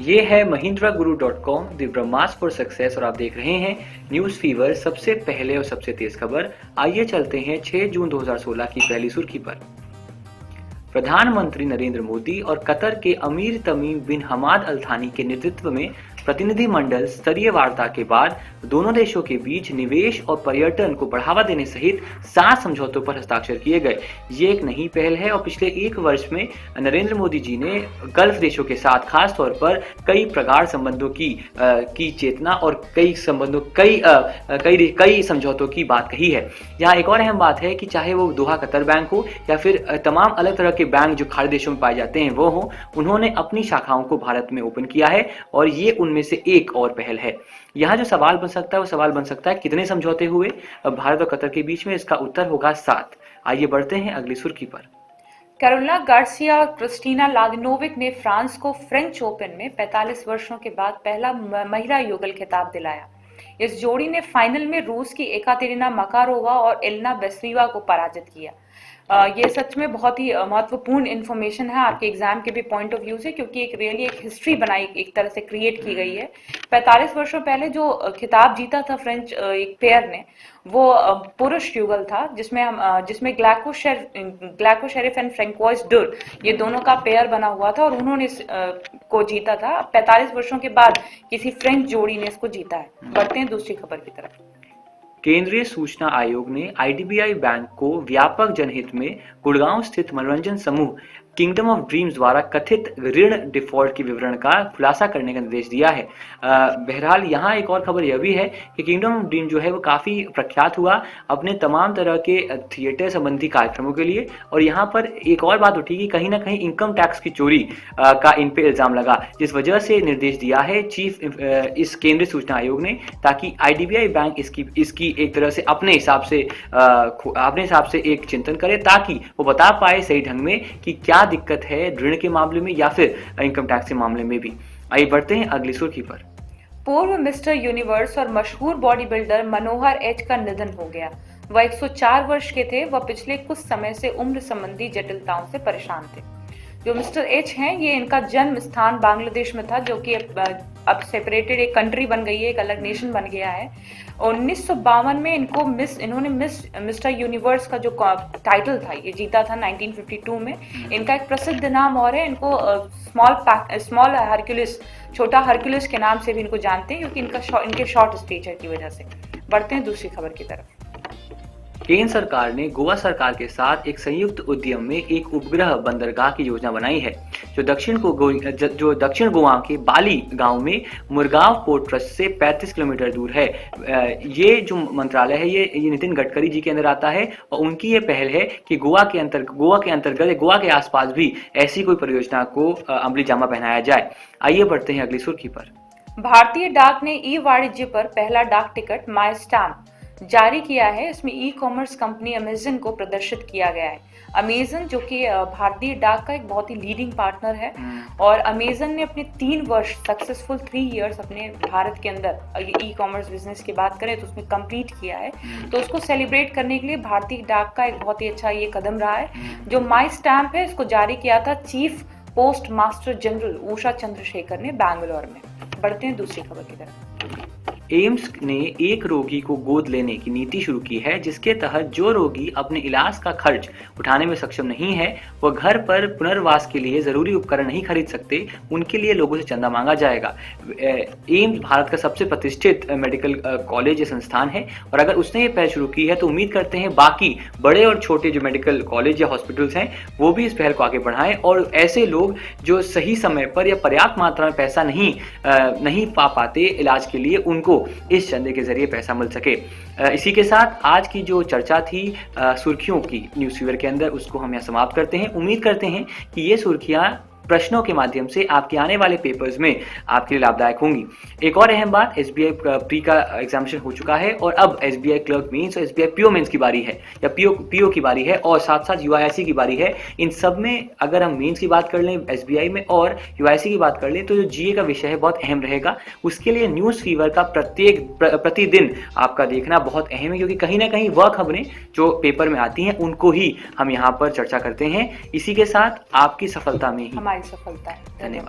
ये है mahindra.guru.com the Brahmastra for success और आप देख रहे हैं न्यूज फीवर। सबसे पहले और सबसे तेज खबर, आइए चलते हैं 6 जून 2016 की पहली सुर्खी पर। प्रधानमंत्री नरेंद्र मोदी और कतर के अमीर तमीम बिन हमाद अल थानी के नेतृत्व में प्रतिनिधिमंडल स्तरीय वार्ता के बाद दोनों देशों के बीच निवेश और पर्यटन को बढ़ावा देने सहित 7 समझौतों पर हस्ताक्षर किए गए। ये एक नई पहल है और पिछले एक वर्ष में नरेंद्र मोदी जी ने गल्फ देशों के साथ खास तौर पर कई प्रगाढ़ संबंधों की चेतना और कई समझौतों की बात कही है। यहाँ एक और अहम बात है कि चाहे वो दोहा कतर बैंक हो या फिर तमाम अलग तरह के बैंक जो खाड़ी देशों में पाए जाते हैं वो हो, उन्होंने अपनी शाखाओं को भारत में ओपन किया है और ये उनमें से एक और पहल है। यहाँ जो सवाल बन सकता है वो सवाल बन सकता है कितने समझौते हुए भारत और कतर के बीच में। इसका उत्तर होगा 7। आइए बढ़ते हैं अगली सुर्खी पर। कैरोलिना गार्सिया और क्रिस्टीना लादिनोविक ने फ्रांस को फ्रेंच ओपन में 45 वर्षों के बाद पहला महिला युगल खिताब दिलाया। इस जोड़ी ने फाइनल में रूस की एकातेरिना मकारोवा और एलेना बेस्रीवा को पराजित किया। ये सच में बहुत ही महत्वपूर्ण इन्फॉर्मेशन है आपके एग्जाम के भी पॉइंट ऑफ व्यू से, क्योंकि एक हिस्ट्री बनाई एक तरह से क्रिएट की गई है। 45 वर्षों पहले जो खिताब जीता था फ्रेंच एक पेयर ने, वो पुरुष युगल था जिसमें ग्लैको शेरिफ एंड फ्रैंकोइस डुर ये दोनों का पेयर बना हुआ था और उन्होंने को जीता था। 45 वर्षों के बाद किसी फ्रेंच जोड़ी ने इसको जीता है। बढ़ते हैं दूसरी खबर की तरफ। केंद्रीय सूचना आयोग ने आईडीबीआई बैंक को व्यापक जनहित में गुड़गांव स्थित मनोरंजन समूह किंगडम ऑफ ड्रीम्स द्वारा कथित ऋण डिफॉल्ट के विवरण का खुलासा करने का निर्देश दिया है। बहरहाल यहाँ एक और खबर यह भी है कि किंगडम ऑफ ड्रीम जो है वो काफ़ी प्रख्यात हुआ अपने तमाम तरह के थिएटर संबंधी कार्यक्रमों के लिए। और यहाँ पर एक और बात उठी कि कहीं ना कहीं इनकम टैक्स की चोरी का इन पे इल्ज़ाम लगा, जिस वजह से निर्देश दिया है इस केंद्रीय सूचना आयोग ने, ताकि आईडीबीआई बैंक इसकी एक तरह से अपने हिसाब से एक चिंतन करे, ताकि वो बता पाए सही ढंग में कि क्या दिक्कत है ऋण के मामले में या फिर इनकम टैक्स के मामले में भी। आइए बढ़ते हैं अगली सुर्खी पर। पूर्व मिस्टर यूनिवर्स और मशहूर बॉडी बिल्डर मनोहर एच का निधन हो गया। वह 104 वर्ष के थे। वह पिछले कुछ समय से उम्र संबंधी जटिलताओं से परेशान थे। जो मिस्टर एच हैं, ये इनका जन्म स्थान बांग्लादेश में था, जो कि अब सेपरेटेड एक कंट्री बन गई है, एक अलग नेशन बन गया है। 1952 में इन्होंने मिस्टर यूनिवर्स का जो टाइटल था ये जीता था 1952 में। इनका एक प्रसिद्ध नाम और है, इनको स्मॉल हरक्यूलिस, छोटा हरक्यूलिस के नाम से भी इनको जानते हैं, क्योंकि इनके शॉर्ट स्टेचर की वजह से। बढ़ते हैं दूसरी खबर की तरफ। केंद्र सरकार ने गोवा सरकार के साथ एक संयुक्त उद्यम में एक उपग्रह बंदरगाह की योजना बनाई है, जो दक्षिण गोवा के बाली गांव में मुरगांव पोर्ट ट्रस्ट से 35 किलोमीटर दूर है। ये जो मंत्रालय है ये नितिन गडकरी जी के अंदर आता है और उनकी ये पहल है कि गोवा के अंतर्गत गोवा के आसपास भी ऐसी कोई परियोजना को अमली जामा पहनाया जाए। आइए बढ़ते हैं अगली सुर्खी पर। भारतीय डाक ने ई वाणिज्य पर पहला डाक टिकट माई स्टैम्प जारी किया है। इसमें ई कॉमर्स कंपनी अमेजन को प्रदर्शित किया गया है। अमेजन जो कि भारतीय डाक का एक बहुत ही लीडिंग पार्टनर है, और अमेजन ने अपने 3 वर्ष सक्सेसफुल 3 इयर्स अपने भारत के अंदर ई कॉमर्स बिजनेस की बात करें तो उसमें कंप्लीट किया है। तो उसको सेलिब्रेट करने के लिए भारतीय डाक का एक बहुत ही अच्छा ये कदम रहा है। जो माई स्टैम्प है, इसको जारी किया था chief post master general Usha Chandrashekhar ने बैंगलोर में। बढ़ते हैं दूसरी खबर की तरफ। एम्स ने एक रोगी को गोद लेने की नीति शुरू की है, जिसके तहत जो रोगी अपने इलाज का खर्च उठाने में सक्षम नहीं है, वह घर पर पुनर्वास के लिए जरूरी उपकरण नहीं खरीद सकते, उनके लिए लोगों से चंदा मांगा जाएगा। एम्स भारत का सबसे प्रतिष्ठित मेडिकल कॉलेज या संस्थान है, और अगर उसने ये पहल शुरू की है तो उम्मीद करते हैं बाकी बड़े और छोटे जो मेडिकल कॉलेज या हॉस्पिटल्स हैं वो भी इस पहल को आगे बढ़ाएं, और ऐसे लोग जो सही समय पर या पर्याप्त मात्रा में पैसा नहीं पा पाते इलाज के लिए, उनको इस चंदे के जरिए पैसा मिल सके। इसी के साथ आज की जो चर्चा थी सुर्खियों की न्यूज़ फीवर के अंदर, उसको हम यहाँ समाप्त करते हैं। उम्मीद करते हैं कि ये सुर्खियां प्रश्नों के माध्यम से आपके आने वाले पेपर्स में आपके लिए लाभदायक होंगी। एक और अहम बात, एसबीआई प्री का एग्जामिनेशन हो चुका है और अब एसबीआई क्लर्क मेंस और एसबीआई पीओ मेंस की बारी है, या पीओ की बारी है, और साथ साथ यूआईएससी की बारी है। इन सब में अगर हम मेंस की बात कर लें एसबीआई में और यूआईएससी की बात कर लें तो जो जीए का विषय है बहुत अहम रहेगा। उसके लिए न्यूज़ फीवर का प्रतिदिन आपका देखना बहुत अहम है, क्योंकि कहीं ना कहीं वह खबरें जो पेपर में आती हैं उनको ही हम यहाँ पर चर्चा करते हैं। इसी के साथ आपकी सफलता में ही हमारी सफलता है। धन्यवाद।